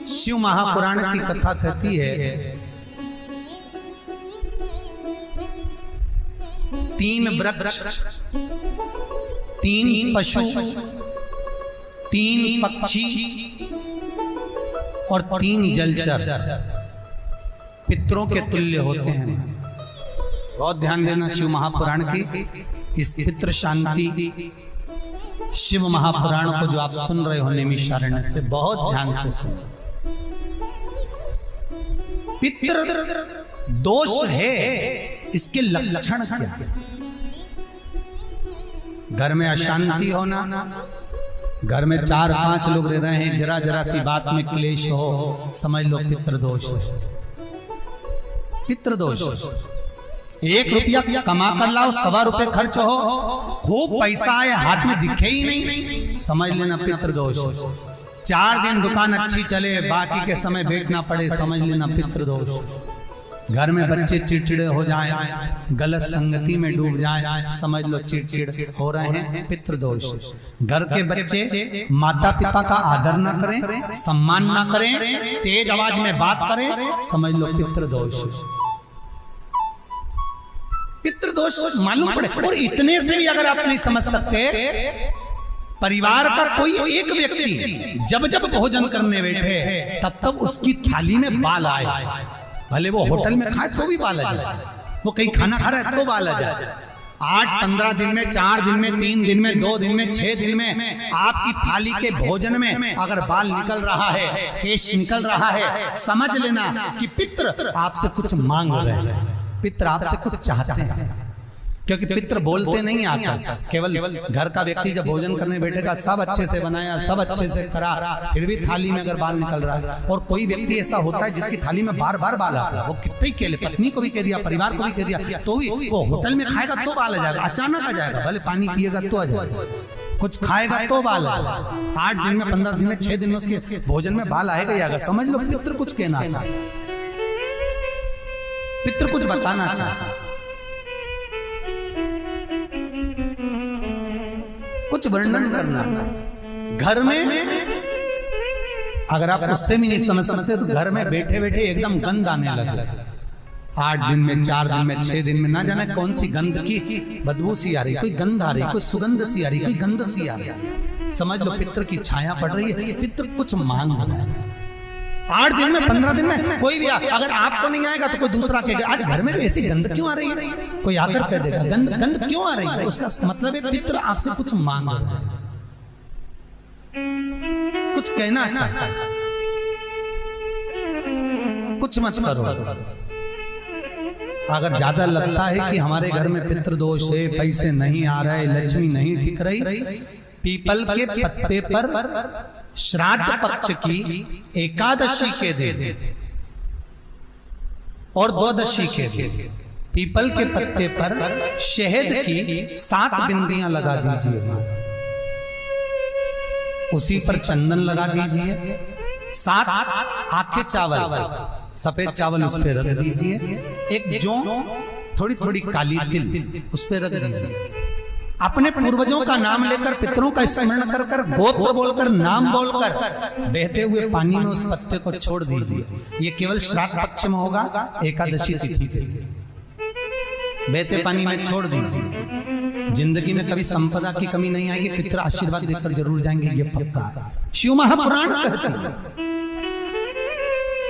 शिव महापुराण की कथा कहती है, 3 वृक्ष, 3 पशु, 3 पक्षी और 3 जलचर पितरों के तुल्य होते हैं। बहुत ध्यान देना शिव महापुराण की इस पितृ शांति शिव महापुराण को जो आप सुन रहे हो नैमिषारण्य से, बहुत ध्यान से सुनो। पितृ दोष है, इसके लक्षण क्या है? घर में अशांति होना, घर में 4-5 लोग रह रहे हैं, जरा जरा सी बात में क्लेश हो, समझ लो पितृदोष है। पितृदोष, 1 रुपया कमा कर लाओ, 1.25 रुपए खर्च हो, खूब पैसा आए हाथ में दिखे ही नहीं, समझ लेना पितृदोष। 4 दिन दुकान अच्छी चले, बाकी के समय बैठना पड़े, समझ लेना पितृदोष। घर में बच्चे चिड़चिड़े हो जाएं, गलत संगति में डूब जाएं, समझ लो चिड़चिड़ हो रहे हैं, पितृदोष। घर के बच्चे माता पिता का आदर ना करें, सम्मान ना करें, तेज आवाज में बात करें, समझ लो पितृदोष। पितृदोष मालूम पड़े। और इतने से भी अगर आप नहीं समझ सकते, परिवार का कोई एक व्यक्ति जब जब भोजन करने बैठे तब तब उसकी थाली में बाल आए, भले वो होटल में खाए तो भी बाल आ जाए, वो कहीं खाना खा रहा है तो बाल आ जाए। 8-15 दिन में, 4 दिन में, 3 दिन में, 2 दिन में, 6 दिन में आपकी थाली के भोजन में अगर बाल निकल रहा है, केश निकल रहा है, समझ लेना कि पितृ आपसे कुछ मांग रहे हैं, पितृ आपसे कुछ चाहते हैं। क्योंकि पितृ बोलते नहीं आता, केवल घर का व्यक्ति जब भोजन करने बैठेगा, सब अच्छे से बनाया, सब अच्छे से करा, फिर भी थाली में अगर बाल निकल रहा है। और कोई व्यक्ति ऐसा होता है जिसकी थाली में बार बार बाल आता है, वो कितने के लिए, पत्नी को भी कह दिया, परिवार को भी कह दिया, तो भी वो होटल में खाएगा तो बाल आ जाएगा, अचानक आ जाएगा, भले पानी पिएगा तो आ जाएगा, कुछ खाएगा तो बाल आएगा। 8 दिन में, 15 दिन में, 6 दिन में उसके भोजन में बाल आएगा ही आएगा। समझ लो पितृ कुछ कहना चाहता, पितृ कुछ बताना चाहता, कुछ वर्णन करना चाहते। घर में अगर आप उससे भी नहीं समझ सकते तो घर में बैठे बैठे एकदम गंध आने लगे। 8 दिन में, 4 दिन में, 6 दिन में, ना जाने कौन सी गंध की बदबू सी आ रही, कोई गंध आ रही, कोई सुगंध सी आ रही, कोई गंध सी आ रही। समझ लो पितृ की छाया पड़ रही है, पितृ कुछ मांग रहा है। 8 दिन में, 15 दिन में कोई भी अगर आपको नहीं आएगा तो कोई दूसरा कहेगा, आज घर में ऐसी गंध क्यों आ रही है, कोई आकर कह देगा गंध क्यों आ रही है, उसका मतलब है पितृ आपसे कुछ मांग रहा है, कुछ कहना चाहता है, कुछ मत करो। अगर ज्यादा लगता है कि हमारे घर में पितृदोष है, पैसे नहीं आ रहे, लक्ष्मी नहीं टिक रही, पीपल के पत्ते पर श्राद्ध पक्ष की एकादशी के दिन और द्वादशी के दिन पीपल के पत्ते पर शहद की 7 बिंदियां लगा दीजिए, उसी पर चंदन लगा दीजिए, 7 आखे चावल, सफेद चावल उस पर रख दीजिए, एक जौ, थोड़ी थोड़ी काली तिल उस पर रख दीजिए। अपने पूर्वजों का नाम लेकर, पितरों का स्मरण कर कर, गोत्र बोलकर, नाम बोलकर बहते हुए पानी में उस पत्ते को छोड़ दीजिए। ये केवल श्राद्ध पक्ष में होगा, एकादशी तिथि के लिए बहते पानी में छोड़ दीजिए। जिंदगी में कभी संपदा की कमी नहीं आएगी, पितर आशीर्वाद देकर जरूर जाएंगे, ये पक्का है। शिव महापुराण कहते हैं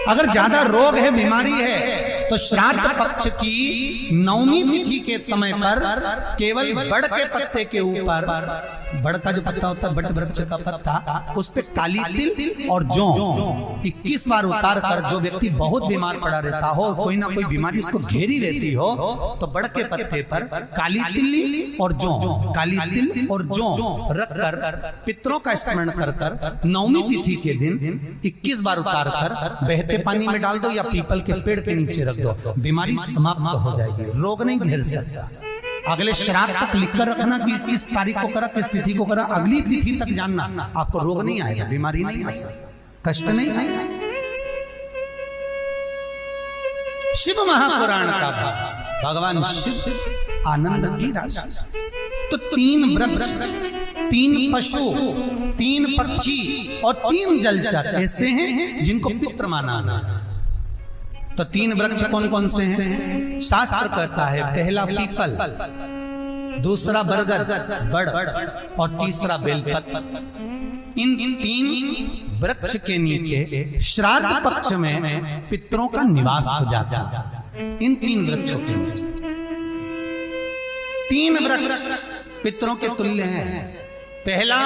अगर ज्यादा रोग है, बीमारी है, तो श्राद्ध पक्ष की 9वीं तिथि के समय पर केवल बड़ के पत्ते के ऊपर, बड़ का जो पत्ता होता है, बट वृक्ष का पत्ता, उस पे काली तिल और जौ 21 बार उतार कर, जो व्यक्ति बहुत बीमार पड़ा रहता हो, कोई ना कोई बीमारी उसको घेरी रहती हो, तो बड़ के पत्ते पर काली तिल और जौ, काली तिल और जौ रख कर पितरों का स्मरण कर कर 9वीं तिथि के दिन 21 बार उतार कर बहते पानी में डाल दो या पीपल के पेड़ के नीचे रख दो, बीमारी समाप्त हो जाएगी, रोग नहीं घेर सकता। अगले श्राद्ध तक लिखकर रखना कि किस तारीख को करा, किस तिथि को करा, अगली तिथि तक जानना, आपको रोग नहीं आएगा, बीमारी नहीं आ सकती, कष्ट नहीं आएगा। शिव महापुराण का भाग, भगवान शिव आनंद की राशि। तो 3 वृक्ष 3 पशु, 3 पक्षी और 3 जलचर ऐसे हैं जिनको पितृ माना है। तो 3 वृक्ष कौन कौन से हैं? शास्त्र कहता है पहला पीपल, दूसरा बरगद बड़ और तीसरा बेलपत्र। इन 3 वृक्ष के नीचे श्राद्ध पक्ष में पितरों का निवास हो जाता है। इन 3 वृक्षों के नीचे 3 वृक्ष पितरों के तुल्य हैं। पहला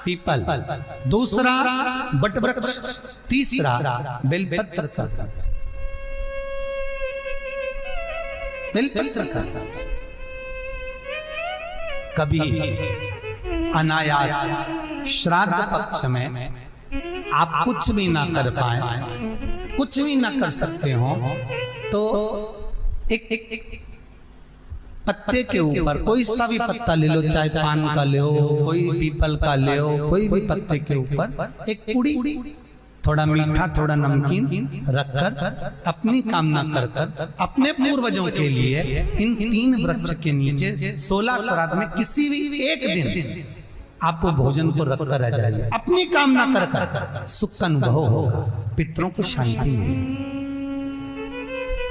पीपल, दूसरा बट वृक्ष, तीसरा बेलपत्र का वृक्ष। बेलपत्र का वृक्ष कभी अनायास श्राद्ध पक्ष में आप कुछ भी ना कर पाए, कुछ भी ना कर सकते हो, तो एक पत्ते के ऊपर कोई सा भी पत्ता ले लो, चाहे पान का ले लो, कोई पीपल का ले लो, कोई भी पत्ते के ऊपर एक कुड़ी, थोड़ा मीठा थोड़ा नमकीन रखकर अपनी कामना कर अपने पूर्वजों के लिए इन 3 वृक्ष के नीचे 16 श्राद्ध में किसी भी एक दिन आपको भोजन को रखकर आ जाइए। अपनी कामना कर सुख का अनुभव होगा, पितरों को शांति मिलेगी।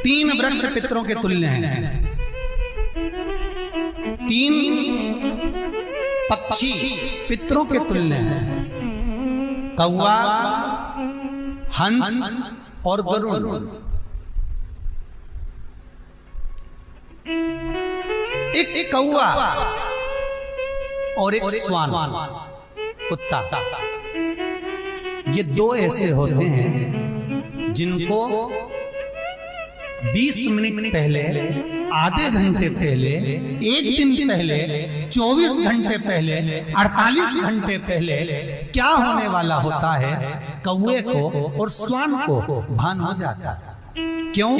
3 वृक्ष पितरों के तुल्य हैं। 3 पक्षी पितरों के तुल्य हैं। कौवा, हंस और गरुड़। एक कौवा और एक स्वान, कुत्ता, ये 2 ऐसे होते हैं जिनको 20 मिनट पहले, आधे घंटे पहले, 1 दिन पहले, 24 घंटे पहले, 48 घंटे पहले क्या होने वाला होता है, कौवे को और स्वान को भान हो जाता है। क्यों?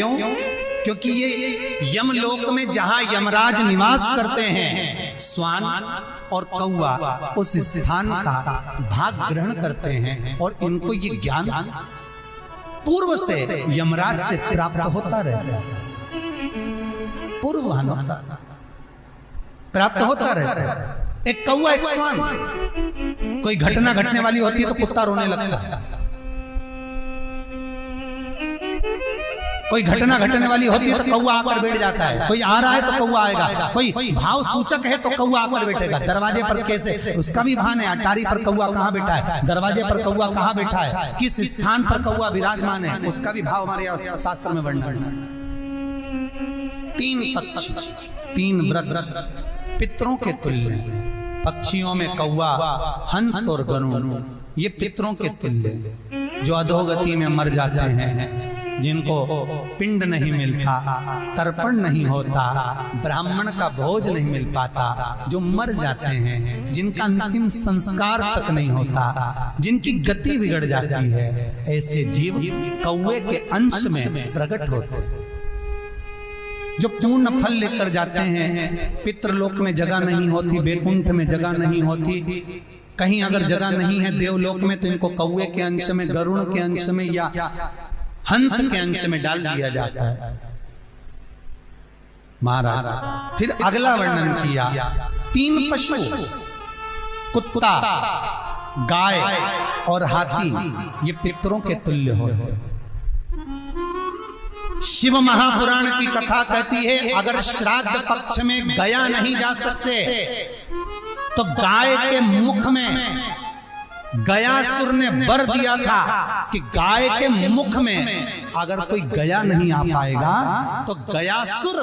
क्योंकि ये यमलोक में जहां यमराज निवास करते हैं, स्वान और कौवा उस स्थान का भाग ग्रहण करते हैं और इनको ये ज्ञान पूर्व से यमराज से प्राप्त होता रहता है। पूर्वान होता प्राप्त होता रहता है। एक कौवा, एक स्वान, कोई घटना घटने वाली होती है तो कुत्ता रोने लगता है। कोई घटना घटने वाली होती है तो कौवा आकर बैठ जाता है। कोई आ रहा है तो कौवा आएगा। कोई भाव सूचक है तो कौवा आकर बैठेगा। दरवाजे पर कैसे, उसका भी भान है। अटारी पर कौवा कहाँ बैठा है, दरवाजे पर कौवा कहाँ बैठा है, किस स्थान पर कौवा विराजमान है, उसका भी भाव हमारे शास्त्र में वर्णन है। 3 पक्षी, 3 वृक्ष पितरों के तुल्य हैं। पक्षियों में कौवा, हंस और गरुड़, ये पितरों के तुल्य जो अधोगति में मर जाते हैं, जिनको पिंड नहीं मिलता, तर्पण नहीं होता, ब्राह्मण का भोज नहीं मिल पाता, जो मर जाते हैं, जिनका अंतिम संस्कार तक नहीं होता, जिनकी गति बिगड़ जाती है, ऐसे जीव कौवे के अंश में प्रकट होते हैं। जो पूर्ण फल लेकर जाते हैं, पितृलोक में जगह नहीं होती, बैकुंठ में जगह नहीं होती, कहीं अगर जगह नहीं है देवलोक में, तो इनको कौवे के अंश में, गरुड़ के अंश में या हंस के अंश में डाल दिया जाता है। महाराज फिर अगला वर्णन किया, 3 पशु, कुत्ता, गाय और हाथी, ये पितरों के तुल्य होते हैं। शिव महापुराण की कथा कहती है, अगर श्राद्ध पक्ष में गया नहीं जा सकते तो गाय के मुख में गयासुर ने वर दिया था कि गाय के मुख में अगर कोई गया नहीं आ पाएगा तो गयासुर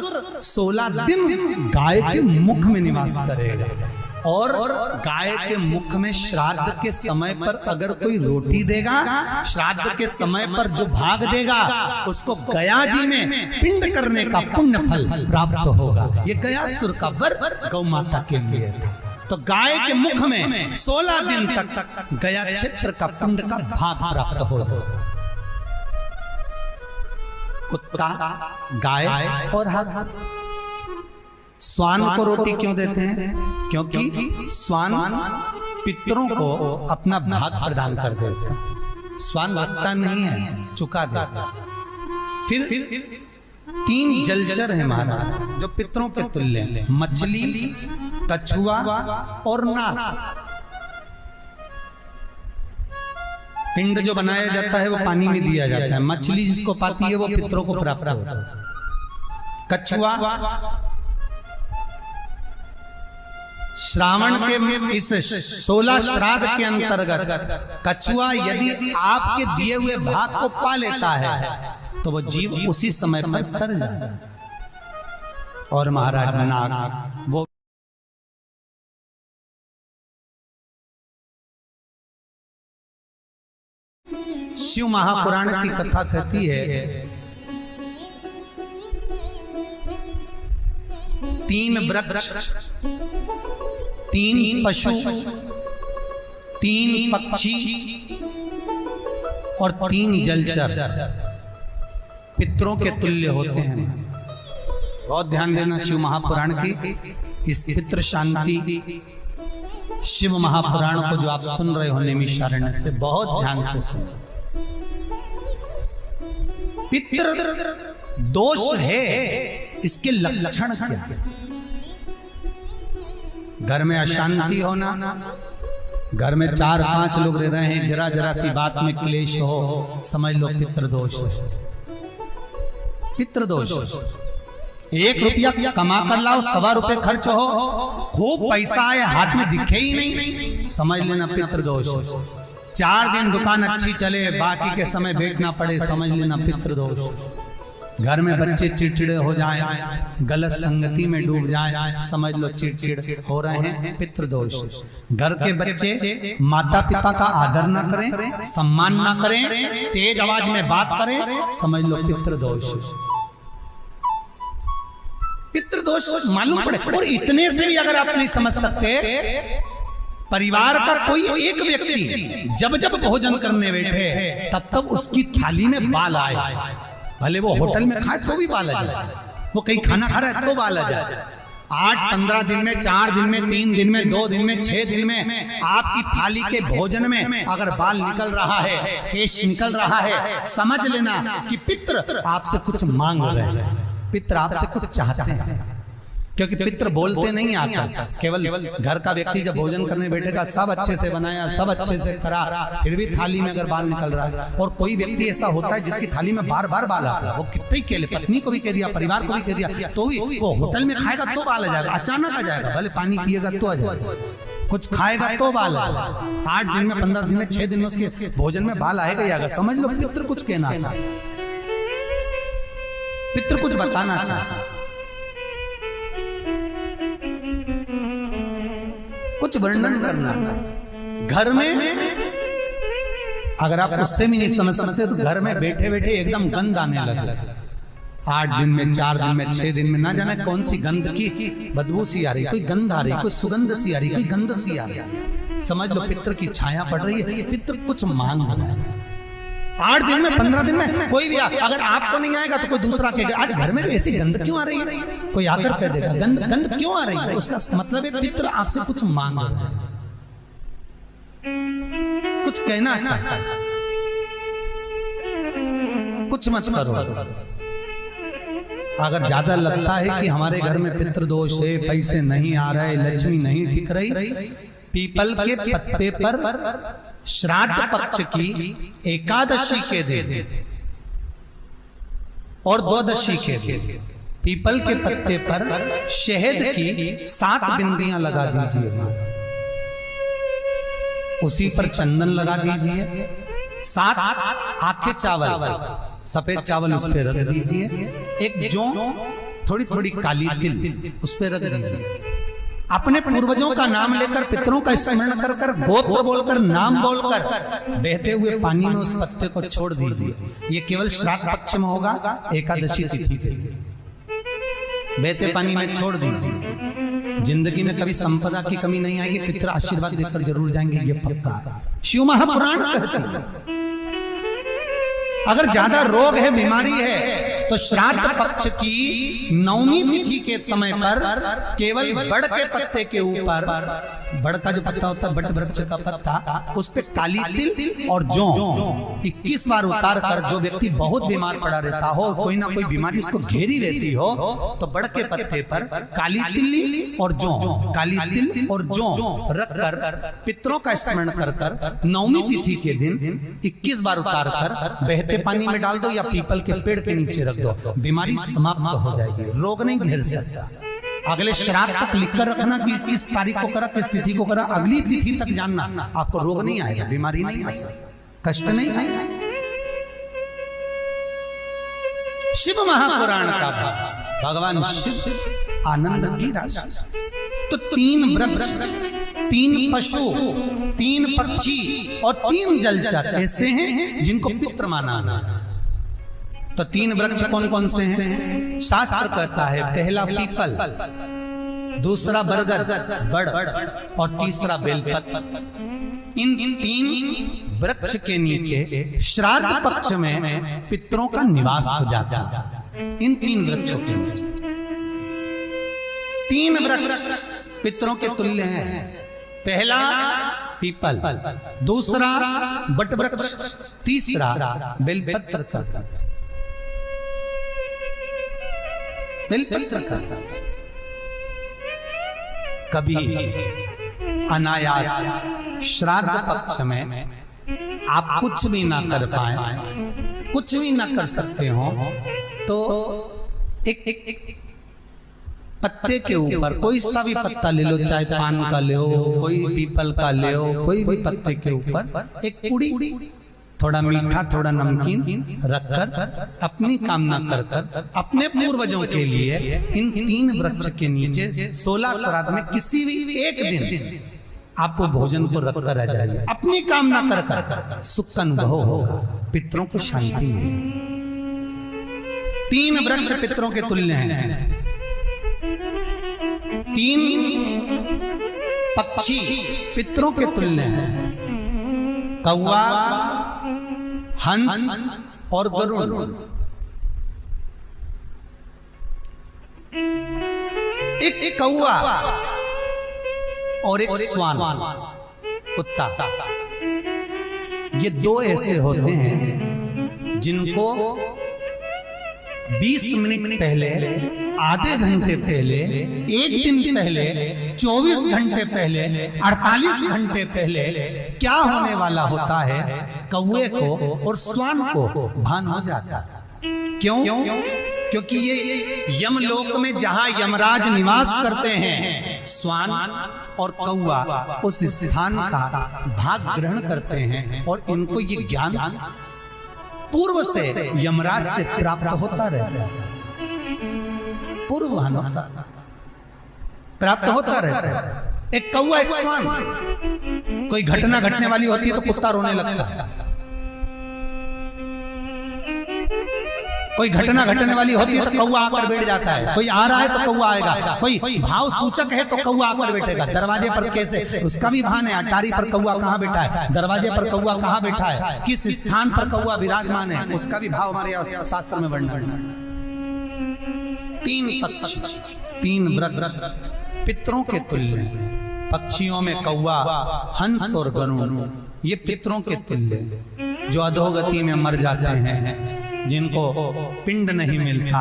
16 दिन गाय के मुख में निवास करेगा। और गाय के मुख में श्राद्ध के समय पर अगर कोई रोटी देगा, श्राद्ध के समय पर जो भाग देगा, उसको गया जी में पिंड करने का पुण्य फल प्राप्त होगा। ये गयासुर का वर गौ माता के लिए था। तो गाय के मुख में 16 दिन तक गया क्षेत्र का पिंड का भाग प्राप्त होगा। कुत्ता, गाय और हाथी। स्वान को रोटी क्यों देते हैं? क्योंकि स्वान पितरों को अपना भाग प्रदान कर देता है। स्वान भगता नहीं है, चुका देता। फिर 3 जलचर है महाराज जो पितरों के तुल्य हैं। मछली, कछुआ और नाग। पिंड जो बनाया जाता है वो पानी में दिया जाता है। मछली जिसको पाती है वो पितरों को प्राप्त होता है। कछुआ श्रावण के इस 16 श्राद्ध के अंतर्गत कछुआ यदि आपके दिए हुए भाग को पा लेता है तो वो जीव उसी समय पर तर जाता है। और महाराज नाग वो शिव महापुराण की कथा कहती है, 3 वृक्ष, 3 पशु, 3 पक्षी और 3 जलचर पितरों के तुल्य होते हैं। बहुत ध्यान देना शिव महापुराण की इस पितृ शांति शिव महापुराण को जो आप सुन रहे हो नैमिषारण्य से, बहुत ध्यान से सुनो। पितृ दोष है, इसके लक्षण क्या है? घर में अशांति होना, घर में 4-5 लोग रह रहे हैं, जरा जरा सी बात में क्लेश हो, समझ लो पितृदोष है। पितृदोष 1 रुपया कमा कर लाओ, 1.25 रुपए खर्च हो, खूब पैसा आए हाथ में दिखे ही नहीं, समझ लेना पितृदोष। 4 दिन दुकान अच्छी चले, बाकी के समय बैठना पड़े, समझ लेना पितृदोष। घर में बच्चे चिड़चिड़े हो जाएं, गलत संगति में डूब जाएं, समझ लो चिड़चिड़ हो रहे हैं, पितृदोष। घर के बच्चे माता पिता का आदर ना करें, सम्मान ना करें, तेज आवाज में बात करें, समझ लो पितृदोष। पितृदोष मालूम पड़े। और इतने से भी अगर आप नहीं समझ सकते, परिवार का कोई एक व्यक्ति जब जब भोजन करने बैठे तब तब उसकी थाली में बाल आए, भले वो होटल में खाए तो भी बाल आ जाए, वो कहीं खाना खा रहा है तो बाल आ जाए। 8-15 दिन में, 4 दिन में, 3 दिन में, 2 दिन में, 6 दिन में आपकी थाली के भोजन में अगर बाल निकल रहा है, केश निकल रहा है, समझ लेना कि पितृ आपसे कुछ मांग रहे हैं, पितृ आपसे कुछ चाहते हैं। क्योंकि पितृ बोलते नहीं आता, केवल घर का व्यक्ति जब भोजन करने बैठेगा, सब अच्छे से बनाया, सब अच्छे से करा, फिर भी थाली में अगर बाल निकल रहा है। और कोई व्यक्ति ऐसा होता है जिसकी थाली में बार बार बाल आता है, वो कितने के लिए, पत्नी को भी कह दिया, परिवार को भी कह दिया, तो भी वो होटल में खाएगा तो बाल आ जाएगा, अचानक आ जाएगा, भले पानी पिएगा तो आ जाएगा, कुछ खाएगा तो बाल आएगा। 8 दिन में, 15 दिन में, 6 दिन में उसके भोजन में बाल आएगा ही आएगा। समझ लो पितृ कुछ कहना चाहता, पितृ कुछ बताना चाहता, कुछ वर्णन करना चाहते। घर में अगर आप उससे भी नहीं समझ सकते तो घर में बैठे बैठे एकदम गंध आने लगे। 8 दिन में, 4 दिन में, 6 दिन में, ना जाने कौन सी गंध की बदबू सी आ रही, कोई गंध आ रही, कोई सुगंध सी आ रही, कोई गंध सी आ रही। समझ लो पितृ की छाया पड़ रही है, पितृ कुछ मांग रहा है। 8 दिन में, 15 दिन में कोई भी अगर आपको नहीं आएगा तो कोई दूसरा कहेगा आज घर में ऐसी गंध क्यों आ रही है, कोई आकर कह देगा गंध क्यों आ रही है, उसका मतलब है पितृ आपसे कुछ मांग रहा है, कुछ कहना चाहता है, कुछ मत करो। अगर ज्यादा लगता है कि हमारे घर में पितृदोष है, पैसे नहीं आ रहे, लक्ष्मी नहीं टिक रही, पीपल के पत्ते पर श्राद्ध पक्ष की एकादशी के दिन और द्वादशी के दिन पीपल के पत्ते पर शहद की 7 बिंदियां लगा दीजिए, उसी पर चंदन लगा दीजिए, 7 आखे चावल, सफेद चावल उस पर रख दीजिए, एक जौ, थोड़ी थोड़ी काली तिल उस पर रख दीजिए। अपने पूर्वजों का नाम लेकर, पितरों का स्मरण कर कर, गोत्र बोलकर, नाम बोलकर बहते हुए पानी में उस पत्ते को छोड़ दीजिए। ये केवल श्राद्ध पक्ष में होगा, एकादशी तिथि के लिए बहते पानी में छोड़ दीजिए। जिंदगी में कभी संपदा की कमी नहीं आएगी, पितर आशीर्वाद देकर जरूर जाएंगे, ये पक्का है। शिव महापुराण कहते हैं अगर ज्यादा रोग है, बीमारी है, तो श्राद्ध पक्ष की 9वीं तिथि के समय पर केवल बड़ के पत्ते के ऊपर बड़ का जो पत्ता होता है, बट वृक्ष का पत्ता, उस पे काली तिल और जौ 21 बार उतार कर, जो व्यक्ति बहुत बीमार पड़ा रहता हो, कोई ना कोई बीमारी उसको घेरी रहती हो, तो बड़ के पत्ते पर काली तिल और जौ, काली तिल और जौ रख कर पितरों का स्मरण कर कर नवमी तिथि के दिन 21 बार उतार कर बहते पानी में डाल दो या पीपल के पेड़ के नीचे रख दो, बीमारी समाप्त हो जाएगी, रोग नहीं घेर सकता। अगले श्राद्ध तक लिखकर रखना कि किस तारीख को करा, किस तिथि को करा, अगली तिथि तक जानना, आपको रोग नहीं आएगा, बीमारी नहीं आ सकती, कष्ट नहीं आएगा। शिव महापुराण का भाग, भगवान शिव आनंद की राशि। तो 3 वृक्ष, 3 पशु, 3 पक्षी और 3 जलचर ऐसे हैं जिनको पितृ माना है। तो 3 वृक्ष कौन कौन से हैं? शास्त्र कहता है पहला पीपल, दूसरा बरगद बड़ और तीसरा बेलपत्र। इन 3 वृक्ष के नीचे श्राद्ध पक्ष में पितरों का निवास हो जाता है। इन 3 वृक्षों के नीचे 3 वृक्ष पितरों के तुल्य हैं। पहला पीपल, दूसरा बट वृक्ष, तीसरा बेलपत्र का बेलपत्र का। कभी अनायास श्राद्ध पक्ष में आप कुछ भी ना कर पाए, कुछ भी ना कर सकते हो, तो एक पत्ते के ऊपर कोई सा भी पत्ता ले लो, चाहे पान का ले हो, कोई पीपल का ले हो, कोई भी पत्ते के ऊपर एक पुड़ी, थोड़ा मीठा थोड़ा नमकीन रखकर अपनी कामना कर कर अपने पूर्वजों के लिए इन 3 वृक्ष के नीचे 16 श्राद्ध में किसी भी एक दिन आपको भोजन को रखकर आ जाइए, अपनी कामना कर कर सुख का अनुभव होगा, पितरों को शांति मिलेगी। 3 वृक्ष पितरों के तुल्य हैं। 3 पक्षी पितरों के तुल्य हैं, कौवा, हंस और गरुड़। एक कौवा और एक स्वान, कुत्ता, ये 2 ऐसे होते हैं जिनको 20 मिनट पहले, आधे घंटे पहले, 1 दिन पहले, 24 घंटे पहले, 48 घंटे पहले क्या होने वाला होता है, कौवे को और स्वान को भान हो जाता है। क्यों? क्योंकि ये यमलोक में जहां यमराज निवास करते हैं, स्वान और कौवा उस स्थान का भाग ग्रहण करते हैं और इनको ये ज्ञान पूर्व से यमराज से प्राप्त होता रहता है, पूर्वान होता प्राप्त होता रहता है। एक कौवा, एक स्वान, कोई घटना घटने वाली होती है तो कुत्ता रोने लगता है, कोई घटना घटने वाली होती है तो कौवा आकर बैठ जाता है, कोई आ रहा है तो कौवा आएगा, कोई भाव सूचक है तो कौवा आकर बैठेगा। दरवाजे पर कैसे, उसका भी भान है, अटारी पर कौवा कहाँ बैठा है, दरवाजे पर कौवा कहाँ बैठा है, किस स्थान पर कौवा विराजमान है, उसका भी भाव हमारे शास्त्र में वर्णन है। 3 पक्षी, 3 वृक्ष पितरों के तुल्य हैं। पक्षियों में कौवा, हंस और गरुड़, ये पितरों के तुल्य, जो अधोगति में मर जाते हैं, जिनको पिंड नहीं मिलता,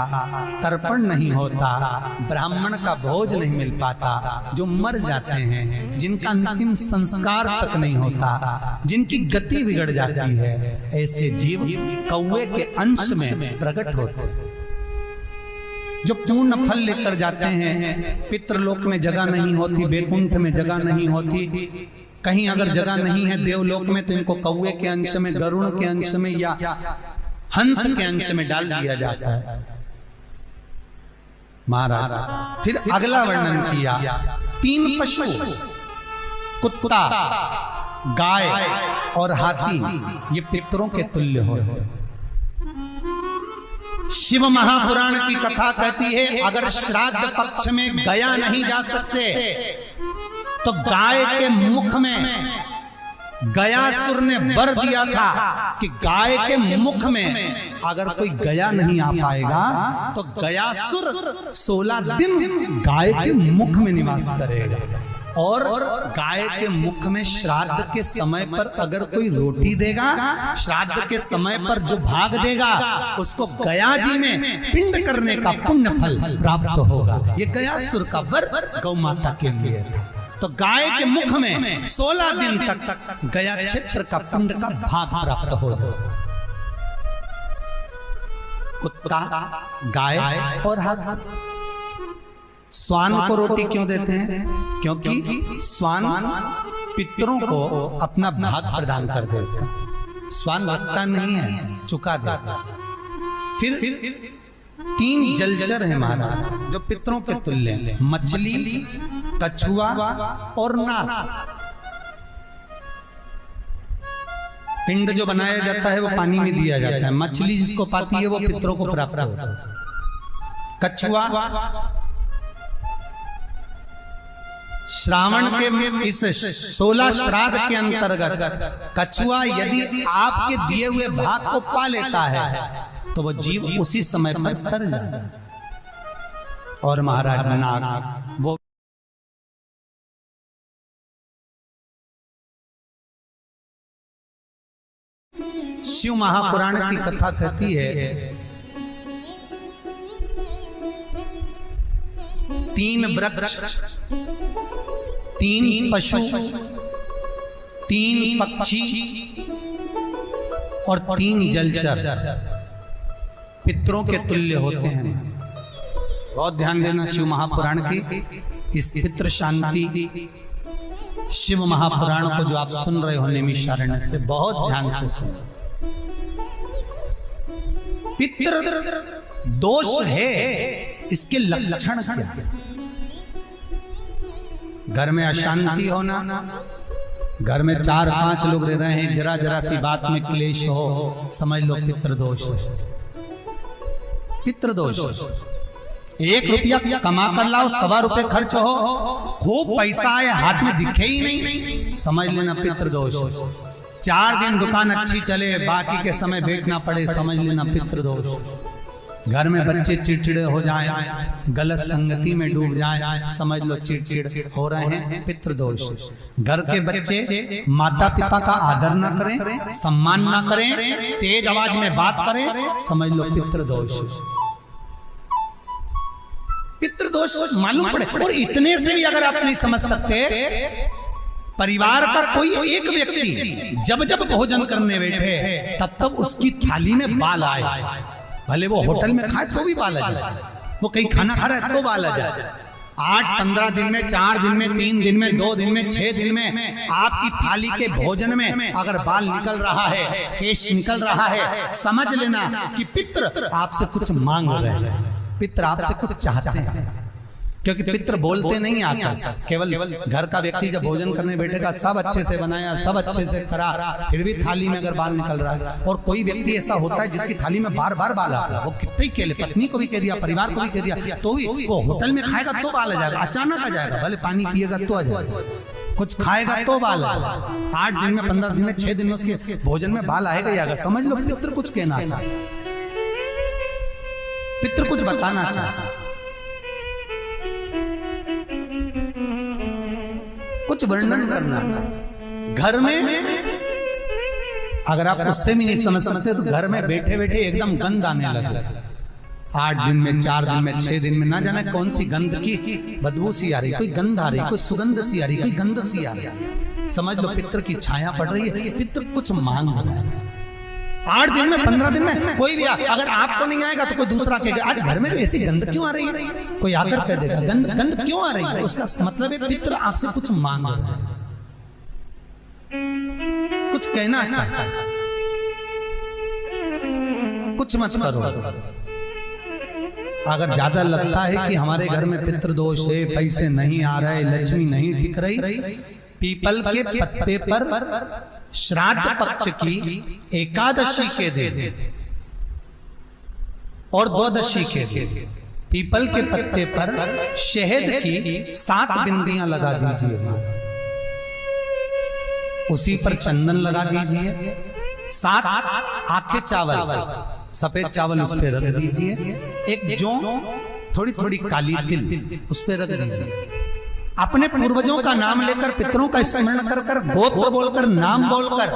तर्पण नहीं होता, ब्राह्मण का भोज नहीं मिल पाता, जो मर जाते हैं, जिनका अंतिम संस्कार तक नहीं होता, जिनकी गति बिगड़ जाती है, ऐसे जीव कौवे के अंश में प्रकट होते हैं, जो पूर्ण फल लेकर जाते हैं। पितृलोक में जगह नहीं होती, बैकुंठ में जगह नहीं होती, कहीं अगर जगह नहीं है देवलोक में, तो इनको कौवे के अंश में, गरुड़ के अंश में या हंस के अंश में डाल दिया जाता है। महाराज फिर अगला वर्णन किया, 3 पशु, कुत्ता, गाय और हाथी, ये पितरों के तुल्य होते हैं। शिव महापुराण की कथा कहती है, अगर श्राद्ध पक्ष में गया नहीं जा सकते तो गाय के मुख में गयासुर ने वर दिया था कि गाय के मुख में अगर कोई गया नहीं आ पाएगा तो गयासुर 16 दिन गाय के मुख में निवास करेगा। और गाय के मुख में श्राद्ध के समय पर अगर कोई रोटी देगा, श्राद्ध के समय पर जो भाग देगा उसको गया जी में पिंड करने का पुण्य फल प्राप्त होगा। ये गयासुर का वर गौ माता के लिए था। तो गाय के मुख में 16 दिन तक गया क्षेत्र का पिंड का भाग प्राप्त होगा। कुत्ता, गाय और हाथ। स्वान को रोटी क्यों देते हैं? क्योंकि स्वान पितरों को अपना भाग प्रदान कर देता। स्वान रखता नहीं है, चुका देता। फिर 3 जलचर है महाराज जो पितरों के तुल्य हैं, मछली, कछुआ और नाग। पिंड जो बनाया जाता है वो पानी में दिया जाता है। मछली जिसको पाती है वो पितरों को प्राप्त होता है। कछुआ श्रावण के इस 16 श्राद्ध के अंतर्गत कछुआ यदि आपके दिए हुए भाग को पा लेता है तो वो जीव उसी समय पर तर जाता है। और महाराज नाग वो शिव महापुराण की कथा कहती है 3 वृक्ष, 3 पशु, 3 पक्षी और 3 जलचर पितरों के तुल्य होते हैं। बहुत ध्यान देना शिव महापुराण की इस पितृ शांति शिव महापुराण को जो आप सुन रहे हो नैमिषारण्य से, बहुत ध्यान से सुनो। पितृ दोष है, इसके लक्षण क्या है? घर में अशांति होना, घर में 4-5 लोग रह रहे हैं, जरा जरा सी बात में क्लेश हो, समझ लो पितृदोष है। पितृदोष 1 रुपया कमा कर लाओ, 1.25 रुपए खर्च हो, खूब पैसा है हाथ में दिखे ही नहीं, समझ लेना पितृदोष। 4 दिन दुकान अच्छी चले, बाकी के समय बैठना पड़े, समझ लेना पितृदोष। घर में बच्चे चिड़चिड़े हो जाएं, गलत संगति में डूब जाएं, समझ लो चिड़चिड़ हो रहे हैं, पितृदोष। घर के बच्चे माता पिता का आदर ना करें, सम्मान ना करें, तेज आवाज में बात करें, समझ लो पितृदोष। पितृदोष मालूम पड़े। और इतने से भी अगर आप नहीं समझ सकते, परिवार का कोई एक व्यक्ति जब जब भोजन करने बैठे तब तब उसकी थाली में बाल आए, भले वो होटल में खाए तो भी बाल आ जाए, वो कहीं खाना खा रहा है तो बाल आ जाए। 8-15 दिन में, 4 दिन में, 3 दिन में, 2 दिन में, 6 दिन में आपकी थाली के भोजन में अगर बाल निकल रहा है, केश निकल रहा है, समझ लेना कि पितृ आपसे कुछ मांग रहे हैं, पितृ आपसे कुछ चाहते हैं। क्योंकि पितृ बोलते नहीं आकर, केवल घर का व्यक्ति जब भोजन करने बैठेगा, सब अच्छे से बनाया, सब अच्छे से करा, फिर भी थाली में अगर बाल निकल रहा है, और कोई व्यक्ति ऐसा होता है जिसकी थाली में बार बार बाल आता है, वो कितने के लिए, पत्नी को भी कह दिया, परिवार को भी कह दिया, तो भी वो होटल में खाएगा तो बाल आ जाएगा, अचानक आ जाएगा, भले पानी पिएगा तो आ जाएगा, कुछ खाएगा तो बाल आएगा। 8 दिन में, 15 दिन में, 6 दिन में उसके भोजन में बाल आएगा ही आएगा। समझ लो पितृ कुछ कहना चाहता, पितृ कुछ बताना चाहता, कुछ वर्णन करना चाहता। घर में अगर आप उससे भी नहीं समझ सकते तो घर में बैठे बैठे एकदम गंध आने लगे। 8 दिन में, 4 दिन में, 6 दिन में, ना जाने कौन सी गंध की बदबू सी आ रही, कोई गंध आ रही, कोई सुगंध सी आ रही, कोई गंध सी आ रही। समझ लो पितृ की छाया पड़ रही है, पितृ कुछ मांग रहा है। 8 दिन में, 15 दिन में कोई भी अगर आपको नहीं आएगा तो कोई दूसरा कहेगा आज घर में ऐसी गंध क्यों आ रही है, कोई आकर कह देगा गंध क्यों आ रही है, उसका मतलब है पितृ आपसे कुछ मांग रहा है, कुछ कहना चाहता है, कुछ मत करो। अगर ज्यादा लगता है कि हमारे घर में पितृदोष है, पैसे नहीं आ रहे, लक्ष्मी नहीं टिक रही, पीपल के पत्ते पर श्राद्ध पक्ष की एकादशी के दिन और द्वादशी के दिन पीपल के पत्ते पर शहद की 7 बिंदियां लगा दीजिए, उसी पर चंदन लगा दीजिए, 7 आखे चावल, सफेद चावल उस पर रख दीजिए, एक जौ, थोड़ी थोड़ी काली तिल उस पर रख दीजिए, अपने पूर्वजों का नाम लेकर, पितरों का स्मरण कर कर, गोत्र बोलकर, नाम बोलकर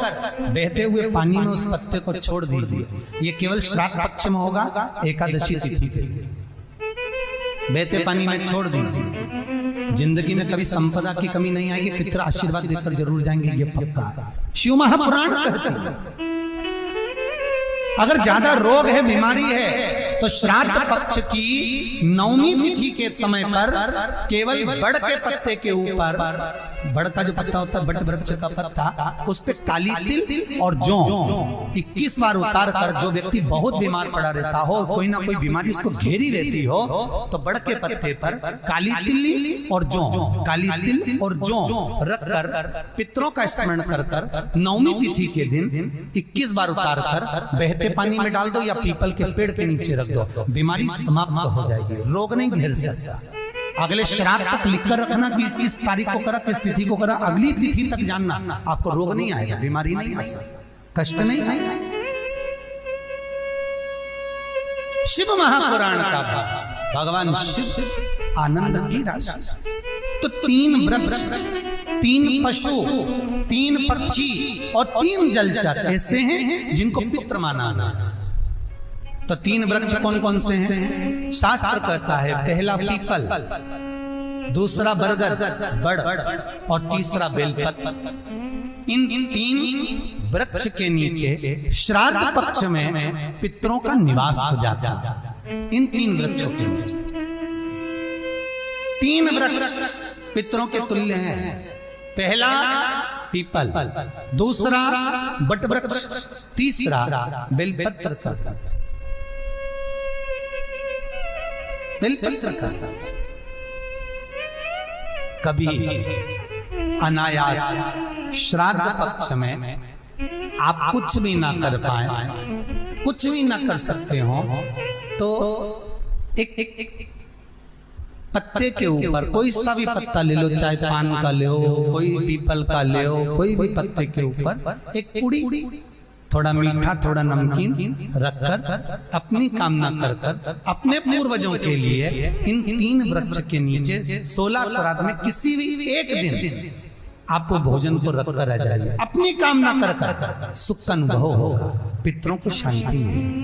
बहते हुए पानी में उस पत्ते को छोड़ दीजिए। ये केवल श्राद्ध पक्ष में होगा, एकादशी तिथि के लिए बहते पानी में छोड़ दीजिए। जिंदगी में कभी संपदा की कमी नहीं आएगी, पितर आशीर्वाद देकर जरूर जाएंगे, ये पक्का है। शिव महापुराण कहते हैं अगर ज्यादा रोग है, बीमारी है, तो श्राद्ध पक्ष की नवमी तिथि के समय पर केवल बड़ के पत्ते के ऊपर, बड़ का जो पत्ता होता है, बट वृक्ष का पत्ता, उस पे काली तिल और जौ 21 बार उतार कर, जो व्यक्ति बहुत बीमार पड़ा रहता हो, कोई ना कोई बीमारी उसको घेरी रहती हो, तो बड़ के पत्ते पर काली तिल और जौ, काली तिल और जौ रख कर पितरों का स्मरण कर कर नवमी तिथि के दिन 21 बार उतार कर बहते पानी में डाल दो या पीपल के पेड़ के नीचे रख दो, बीमारी समाप्त हो जाएगी, रोग नहीं घेर सकता। अगले श्राद्ध तक लिखकर रखना कि किस तारीख को करा, किस तिथि को करा, अगली तिथि तक जानना, आपको रोग नहीं आएगा, बीमारी नहीं आ सकती, कष्ट नहीं आएगा। शिव महापुराण का भाग, भगवान शिव आनंद की राशि। तो 3 वृक्ष, 3 पशु, 3 पक्षी और 3 जलचर ऐसे हैं जिनको पितृ माना है। तो 3 वृक्ष कौन कौन से हैं? शास्त्र कहता है पहला पीपल, दूसरा बरगद बड़ और तीसरा बेलपत्र। इन 3 वृक्ष के नीचे श्राद्ध पक्ष में पितरों का निवास हो जाता है। इन 3 वृक्षों के नीचे 3 वृक्ष पितरों के तुल्य हैं। पहला पीपल, दूसरा बट वृक्ष, तीसरा बेलपत्र का बेलपत्र का। कभी अनायास श्राद्ध पक्ष में आप कुछ भी ना कर पाए, कुछ भी ना कर सकते हो, तो एक पत्ते के ऊपर कोई सा भी पत्ता ले लो, चाहे पान का ले लो, कोई पीपल का ले लो, कोई भी पत्ते के ऊपर एक पुड़ी, थोड़ा मीठा थोड़ा नमकीन रखकर अपनी कामना कर कर अपने पूर्वजों के लिए इन 3 वृक्ष के नीचे 16 श्राद्ध में किसी भी एक दिन आपको भोजन को रखकर आ जाइए, अपनी कामना कर कर सुख का अनुभव होगा, पितरों को शांति मिलेगी।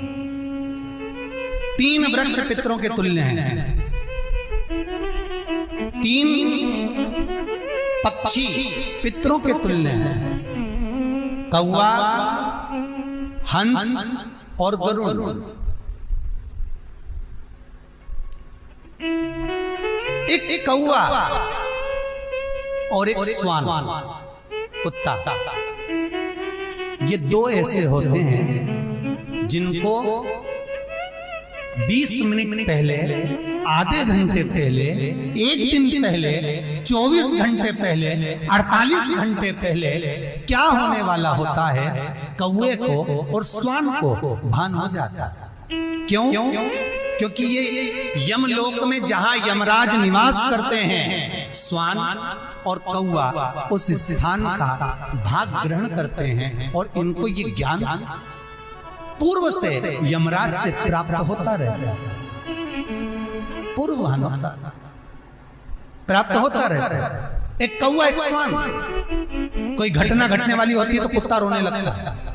3 वृक्ष पितरों के तुल्य हैं। 3 पक्षी पितरों के तुल्य हैं, कौवा, हंस और गरुड़। एक कौवा और एक स्वान, कुत्ता, ये 2 ऐसे होते हैं जिनको 20 मिनट पहले, आधे घंटे पहले, 1 दिन पहले, 24 घंटे पहले, 48 घंटे पहले क्या होने वाला होता है, कौवे को और स्वान को भान हो जाता है। क्यों? क्योंकि ये यमलोक में जहां यमराज निवास करते हैं, स्वान और कौवा उस स्थान का भाग ग्रहण करते हैं और इनको ये ज्ञान पूर्व से यमराज से प्राप्त होता रहता है, पूर्ववान होता प्राप्त होता रहता है। एक कौवा, एक स्वान, कोई घटना घटने वाली होती है तो कुत्ता रोने लगता है,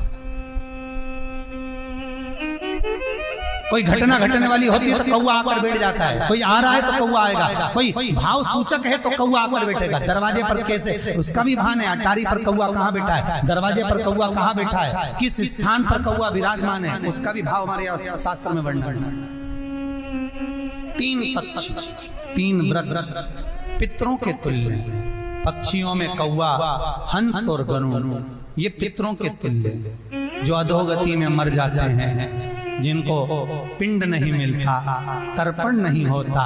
कोई घटना घटने वाली होती है तो कौवा आकर बैठ जाता है, कोई आ रहा है तो कौवा आएगा, कोई भाव सूचक है तो कौवा आकर बैठेगा। दरवाजे पर कैसे, उसका भी भान है, अटारी पर कौवा कहाँ बैठा है, दरवाजे पर कौवा कहाँ बैठा है, किस स्थान पर कौवा विराजमान है, उसका भी भाव हमारे शास्त्र में वर्णन है। 3 पक्षी, 3 वृक्ष पितरों के तुल्य हैं। पक्षियों में कौवा, हंस और गरुड़, ये पितरों के तुल्य, जो अधोगति में मर जाते हैं, जिनको पिंड नहीं मिलता, तर्पण नहीं होता,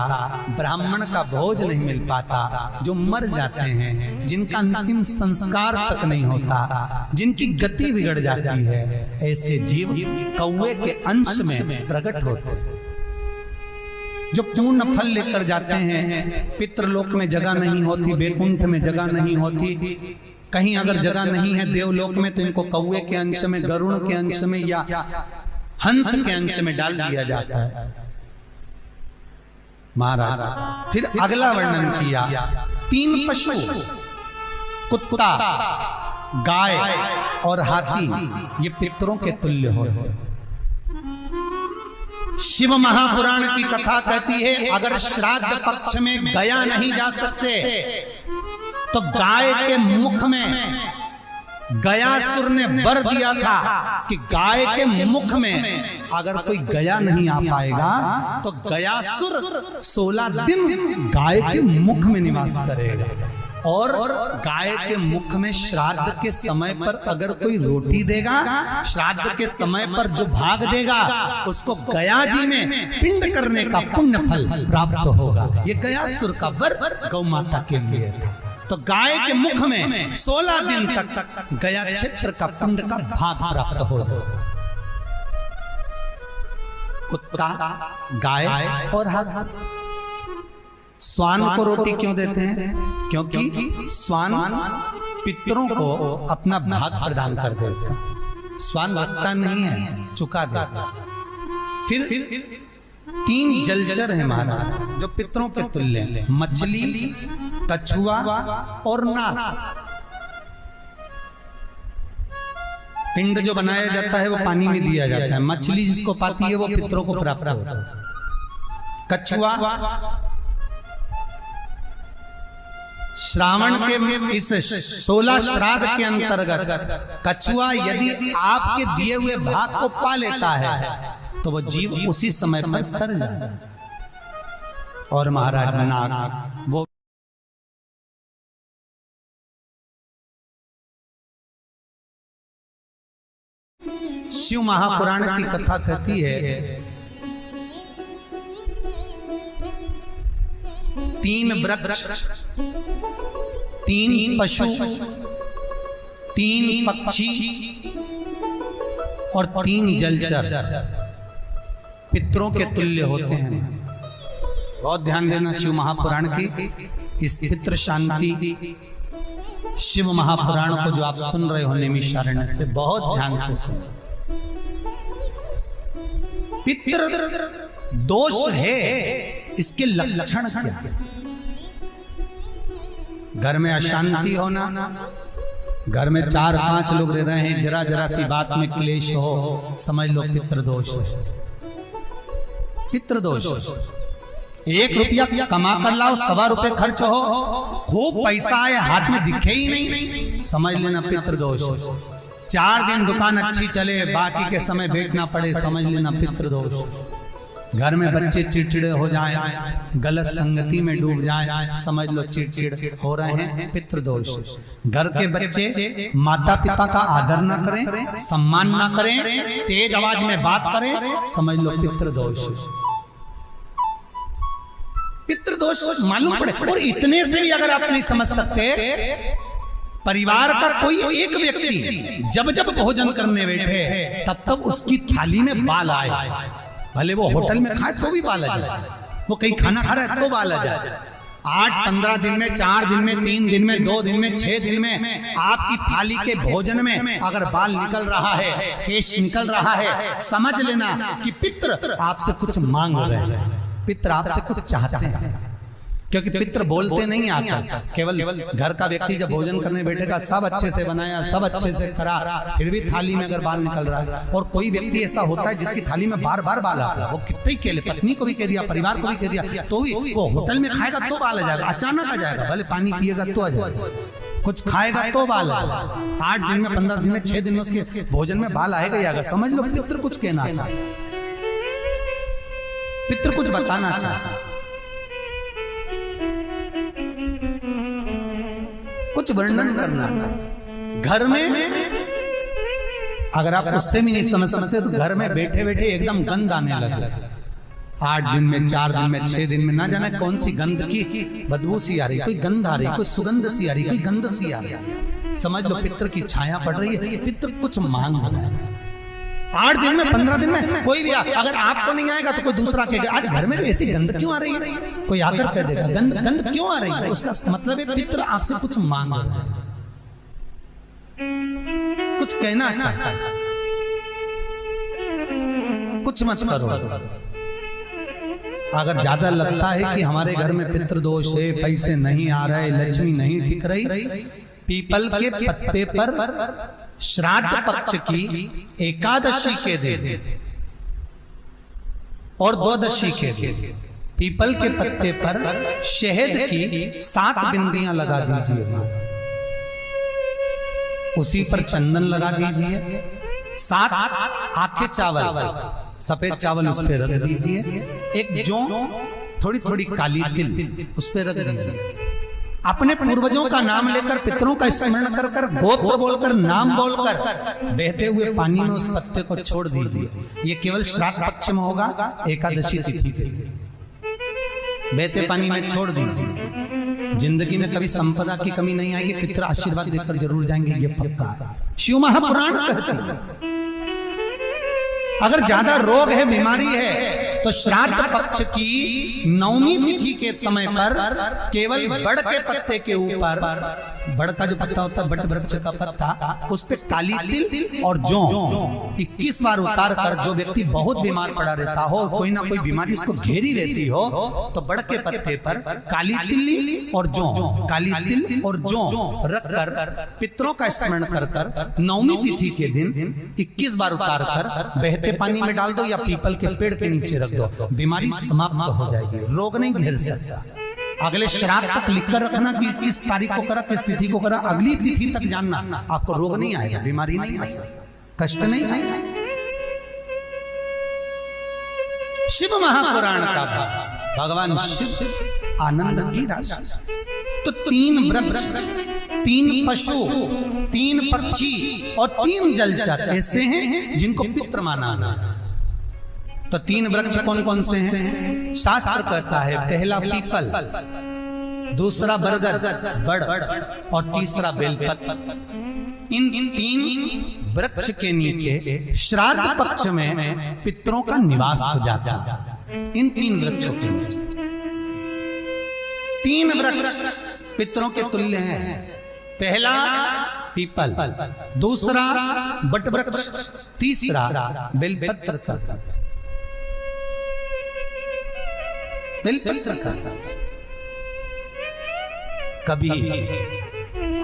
ब्राह्मण का भोज नहीं मिल पाता, जो मर जाते हैं, जिनका अंतिम संस्कार तक नहीं होता, जिनकी गति बिगड़ जाती है, ऐसे जीव कौवे के अंश में प्रकट होते हैं, जो पूर्ण फल लेकर जाते हैं। पितृलोक में जगह नहीं होती, बैकुंठ में जगह नहीं होती, कहीं अगर जगह नहीं है देवलोक में, तो इनको कौवे के अंश में, गरुड़ के अंश में या हंस के अंश में डाल दिया जाता है। महाराज फिर अगला वर्णन किया तीन पशु, कुत्ता, गाय और हाथी, ये पितरों के तुल्य होते हैं। शिव महापुराण की कथा कहती है अगर श्राद्ध पक्ष में गया नहीं जा सकते तो गाय के मुख में गयासुर ने वर दिया था कि गाय के मुख में अगर कोई गया नहीं आ पाएगा तो गयासुर 16 दिन गाय के मुख में निवास करेगा। और गाय के मुख में श्राद्ध के समय पर अगर कोई रोटी देगा, श्राद्ध के समय पर जो भाग देगा उसको गया जी में पिंड करने का पुण्य फल प्राप्त होगा। ये गयासुर का वर गौ माता के लिए था। तो गाय के मुख में 16 दिन तक गया क्षेत्र का पिंड का भाग प्राप्त होगा। कुत्ता, गाय और हाथी। स्वान को रोटी क्यों देते हैं? क्योंकि स्वान पितरों को अपना भाग प्रदान कर देता। स्वान भक्ता नहीं है, चुका देता। फिर 3 जलचर है महाराज जो पितरों के तुल्य हैं, मछली, कछुआ और नाग। पिंड जो बनाया जाता है वो पानी में दिया जाता है। मछली जिसको पाती है वो पितरों को प्राप्त होता है। कछुआ श्रावण के इस 16 श्राद्ध के अंतर्गत कछुआ यदि आपके दिए हुए भाग को पा लेता है तो वो जीव उसी समय पर तर जाता है। और महाराज नाग वो शिव महापुराण की कथा कहती है 3 वृक्ष, 3 पशु, 3 पक्षी और 3 जलचर पितरों के तुल्य होते हैं। बहुत ध्यान देना शिव महापुराण की इस पितृ शांति शिव महापुराण को जो आप सुन रहे हो नैमिषारण्य से बहुत ध्यान से सुनो। पितृ दोष है, इसके लक्षण क्या? घर में अशांति होना, घर में 4-5 लोग रह रहे हैं, जरा जरा सी बात में क्लेश हो, समझ लो पितृदोष है। पितृदोष 1 रुपया कमा कर लाओ, 1.25 रुपए खर्च हो, खूब पैसा आए हाथ में दिखे ही नहीं, समझ लेना पितृदोष। 4 दिन दुकान अच्छी चले, बाकी के समय बैठना पड़े, समझ लेना पितृदोष। घर में बच्चे चिड़चिड़े हो जाएं, गलत संगति में डूब जाएं, समझ लो चिड़चिड़ हो रहे हैं, पितृदोष। घर के बच्चे माता पिता का आदर ना करें, सम्मान ना करें, तेज आवाज में बात करें, समझ लो पितृदोष। पितृदोष मालूम पड़े। और इतने से भी अगर आप नहीं समझ सकते, परिवार का कोई एक व्यक्ति जब जब भोजन करने बैठे तब तब उसकी थाली में बाल आए, भले वो होटल में खाए तो भी बाल आ जाए, वो कहीं खाना खा रहा है तो बाल आ जाए। 8-15 दिन में, 4 दिन में, 3 दिन में, 2 दिन में, 6 दिन में आपकी थाली के भोजन में अगर बाल निकल रहा है, केश निकल रहा है, समझ लेना कि पितृ आपसे कुछ मांग रहे हैं, पितृ आपसे कुछ चाहते हैं। क्योंकि पितृ बोलते नहीं आता, केवल घर का व्यक्ति जब भोजन करने बैठेगा, सब अच्छे से बनाया, सब अच्छे से करा, फिर भी थाली में अगर बाल निकल रहा है। और कोई व्यक्ति ऐसा होता है जिसकी थाली में बार बार बाल आता है, वो कितने ही केले, पत्नी को भी कह दिया, परिवार को भी कह दिया, तो भी वो होटल में खाएगा तो बाल आ जाएगा, अचानक आ जाएगा, भले पानी पिएगा तो आ जाएगा, कुछ खाएगा तो बाल आएगा। 8 दिन में, 15 दिन में, 6 दिन में उसके भोजन में बाल आएगा ही आएगा। समझ लो पितृ कुछ कहना चाहता, पितृ कुछ बताना चाहता, कुछ वर्णन करना चाहते। घर में अगर आप उससे भी नहीं समझ सकते तो घर में बैठे बैठे एकदम गंध आने लगे। 8 दिन में, 4 दिन में, 6 दिन में, ना जाने कौन सी गंध की बदबू सी आ रही, कोई गंध आ रही, कोई सुगंध सी आ रही, कोई गंध सी आ रही, समझ लो पितृ की छाया पड़ रही है, पितृ कुछ मांग रहा है। 8 दिन में, 15 दिन में कोई भी अगर आपको नहीं आएगा तो कोई दूसरा कहेगा आज घर में ऐसी गंध क्यों आ रही है, कोई आकर कह देगा गंध क्यों आ रही है, उसका मतलब है पितृ आपसे कुछ मांग रहा है, कुछ कहना चाहता है, कुछ मत करो। अगर ज्यादा लगता है कि हमारे घर में पितृदोष है, पैसे नहीं आ रहे, लक्ष्मी नहीं टिक रही, पीपल के पत्ते पर श्राद्ध पक्ष की एकादशी के दिन और द्वादशी के दिन पीपल के पत्ते पर शहद की 7 बिंदियां लगा दीजिए, उसी पर चंदन लगा दीजिए, 7 आखे चावल, सफेद चावल उस पर रख दीजिए, एक जौ, थोड़ी थोड़ी काली तिल उस पर रख दीजिए। अपने पूर्वजों का नाम लेकर, पितरों का स्मरण कर कर, गोत्र बोलकर, नाम बोलकर बहते हुए पानी में उस पत्ते को छोड़ दीजिए। ये केवल श्राद्ध पक्ष में होगा, एकादशी तिथि के लिए बहते पानी में छोड़ दीजिए। जिंदगी में कभी संपदा की कमी नहीं आएगी, पितर आशीर्वाद देकर जरूर जाएंगे, ये पक्का है। शिव महापुराण कहते हैं अगर ज्यादा रोग है, बीमारी है, तो श्राद्ध पक्ष की 9वीं तिथि के समय पर केवल बड़ के पत्ते के ऊपर, बड़ का जो पत्ता होता है, बट वृक्ष का पत्ता, उस पे काली तिल और जौ 21 बार उतार कर, जो व्यक्ति बहुत बीमार पड़ा रहता हो, कोई ना कोई बीमारी उसको घेरी रहती हो, तो बड़ के पत्ते पर काली तिल और जौ, काली तिल और जौ रख कर पितरों का स्मरण कर कर 9वीं तिथि के दिन 21 बार उतार कर बहते पानी में डाल दो या पीपल के पेड़ के नीचे रख दो, बीमारी समाप्त हो जाएगी, रोग नहीं घेर सकता। अगले श्राद्ध तक लिखकर रखना कि किस तारीख को करा, किस तिथि को करा, अगली तिथि तक जानना, आपको रोग नहीं आएगा, बीमारी नहीं आ सकता, कष्ट नहीं आएगा। शिव महापुराण का भाग, भगवान शिव आनंद की राशि। तो 3 वृक्ष, 3 पशु, 3 पक्षी और 3 जलचर ऐसे हैं जिनको पितृ माना है। तो 3 वृक्ष कौन कौन से हैं? शास्त्र कहता है पहला पीपल, दूसरा बरगद बड़ और तीसरा बेलपत्र। इन 3 वृक्ष के नीचे श्राद्ध पक्ष में पितरों का निवास हो जाता है। इन 3 वृक्षों के नीचे 3 वृक्ष पितरों के तुल्य हैं। पहला पीपल, दूसरा बट वृक्ष, तीसरा बेलपत्र का बेलपत्र का। कभी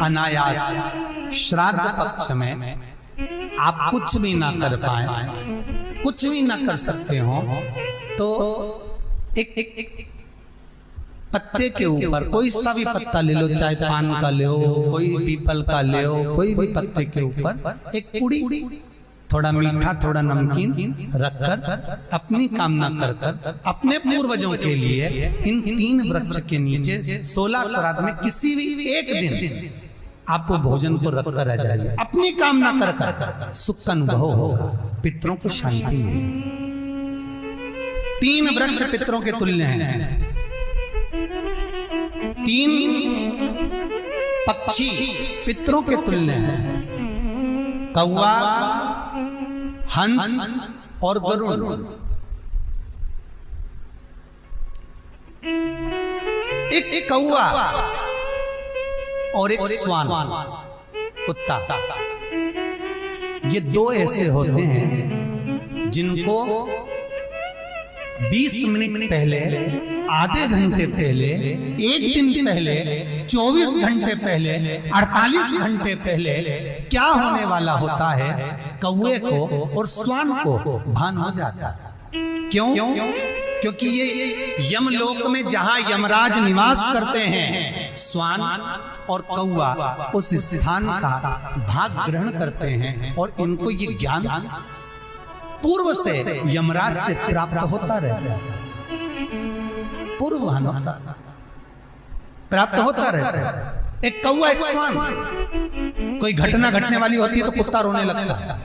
अनायास श्राद्ध पक्ष में आप कुछ भी ना कर पाए, कुछ भी ना कर सकते हो, तो एक पत्ते के ऊपर कोई सा भी पत्ता ले लो, चाहे पान का ले हो, कोई पीपल का ले हो, कोई भी पत्ते के ऊपर एक पुड़ी, थोड़ा मीठा थोड़ा नमकीन रखकर अपनी कामना कर कर अपने पूर्वजों के लिए इन 3 वृक्ष के नीचे 16 श्राद्ध में किसी भी एक दिन आप भोजन को रखकर रह जाइए, अपनी कामना कर कर सुख का अनुभव होगा, पितरों को शांति मिलेगी। 3 वृक्ष पितरों के तुल्य हैं। 3 पक्षी पितरों के तुल्य हैं, कौवा, हंस और गरुड़। एक कौवा और एक स्वान, कुत्ता, ये 2 ऐसे होते हैं जिनको 20 मिनट पहले, आधे घंटे पहले, 1 दिन पहले, 24 घंटे पहले, 48 घंटे पहले क्या होने वाला होता है, कौवे को और स्वान को भान हो जाता है। क्यों? क्योंकि ये यमलोक में जहां यमराज निवास करते हैं, स्वान और कौवा उस स्थान का भाग ग्रहण करते हैं और इनको ये ज्ञान पूर्व से यमराज से प्राप्त होता रहता है, पूर्ववान होता प्राप्त होता रहता है। एक कौवा, एक स्वान, कोई घटना घटने वाली होती है तो कुत्ता रोने लगता है,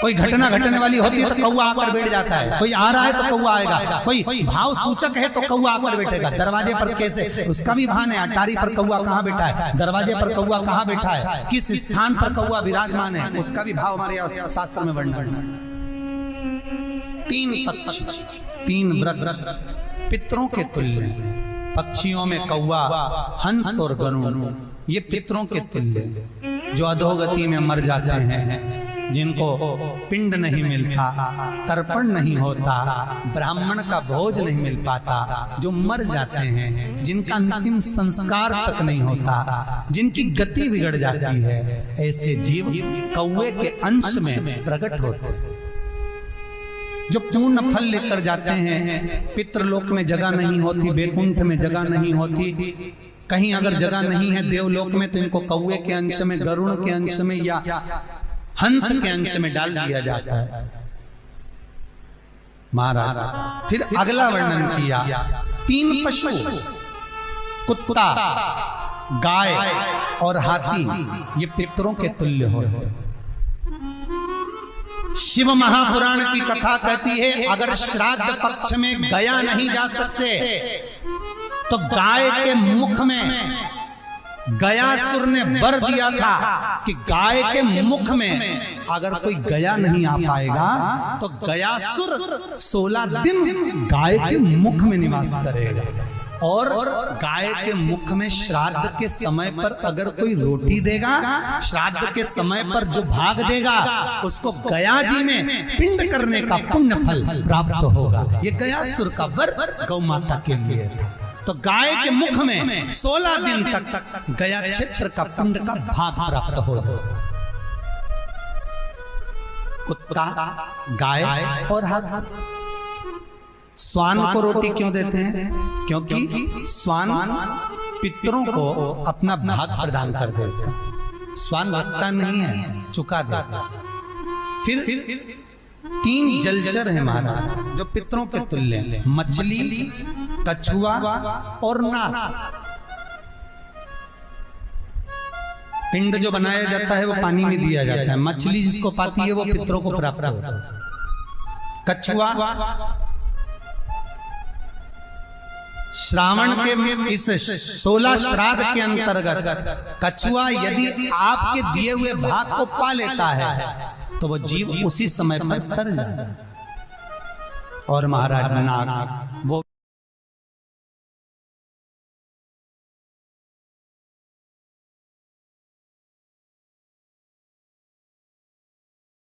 कोई घटना घटने वाली होती है तो कौवा आकर बैठ जाता है, कोई आ रहा है तो कौवा आएगा, कोई भाव सूचक है तो कौवा आकर बैठेगा। दरवाजे पर कैसे, उसका भी भान है, अटारी पर कौवा कहाँ बैठा है, दरवाजे पर कौवा कहाँ बैठा है, किस स्थान पर कौवा विराजमान है, उसका भी भाव हमारे शास्त्र में वर्णन है। 3 पक्षी, 3 वृक्ष पितरों के तुल्य, पक्षियों में कौवा, हंस और गरुड़, ये पितरों के तुल्य जो अधोगति में मर जाते हैं, जिनको पिंड नहीं मिलता, तर्पण नहीं होता, ब्राह्मण का भोज नहीं मिल पाता, जो मर जाते हैं, जिनका अंतिम संस्कार तक नहीं होता, जिनकी गति बिगड़ जाती है, ऐसे जीव कौवे के अंश में प्रकट होते हैं। जो पूर्ण फल लेकर जाते हैं, पितृलोक में जगह नहीं होती, बैकुंठ में जगह नहीं होती, कहीं अगर जगह नहीं है देवलोक में, तो इनको कौवे के अंश में, गरुड़ के अंश में या हंस के अंश में डाल दिया जाता है। महाराज फिर अगला वर्णन किया, 3 पशु, कुत्ता, गाय और हाथी, ये पितरों के तुल्य होते हैं। शिव महापुराण की कथा कहती है, अगर श्राद्ध पक्ष में गया नहीं जा सकते तो गाय के मुख में गयासुर ने वर दिया था कि गाय के मुख में अगर कोई गया नहीं आ पाएगा तो गयासुर 16 दिन गाय के मुख में निवास करेगा। और गाय के मुख में श्राद्ध के समय पर अगर कोई रोटी देगा, श्राद्ध के समय पर जो भाग देगा, उसको गया जी में पिंड करने का पुण्य फल प्राप्त होगा। ये गयासुर का वर गौ माता के लिए था। तो गाय के मुख में 16 दिन तक गया क्षेत्र का पिंड का भाग प्राप्त होगा। कुत्ता, गाय और हाथी। स्वान को रोटी क्यों देते हैं? क्योंकि स्वान पितरों को अपना भाग प्रदान कर देता है। स्वान रखता नहीं है, चुका देता। फिर 3 जलचर है महाराज जो पितरों के तुल्य हैं, मछली, कछुआ और नाग। पिंड जो बनाया जाता है वो पानी में दिया जाता है। मछली जिसको पाती है वो पितरों को प्राप्त होता है। कछुआ श्रावण के इस 16 श्राद्ध के अंतर्गत कछुआ यदि आपके दिए हुए भाग को पा लेता है तो वो जीव उसी समय पर तर जाता है। और महाराज नाग वो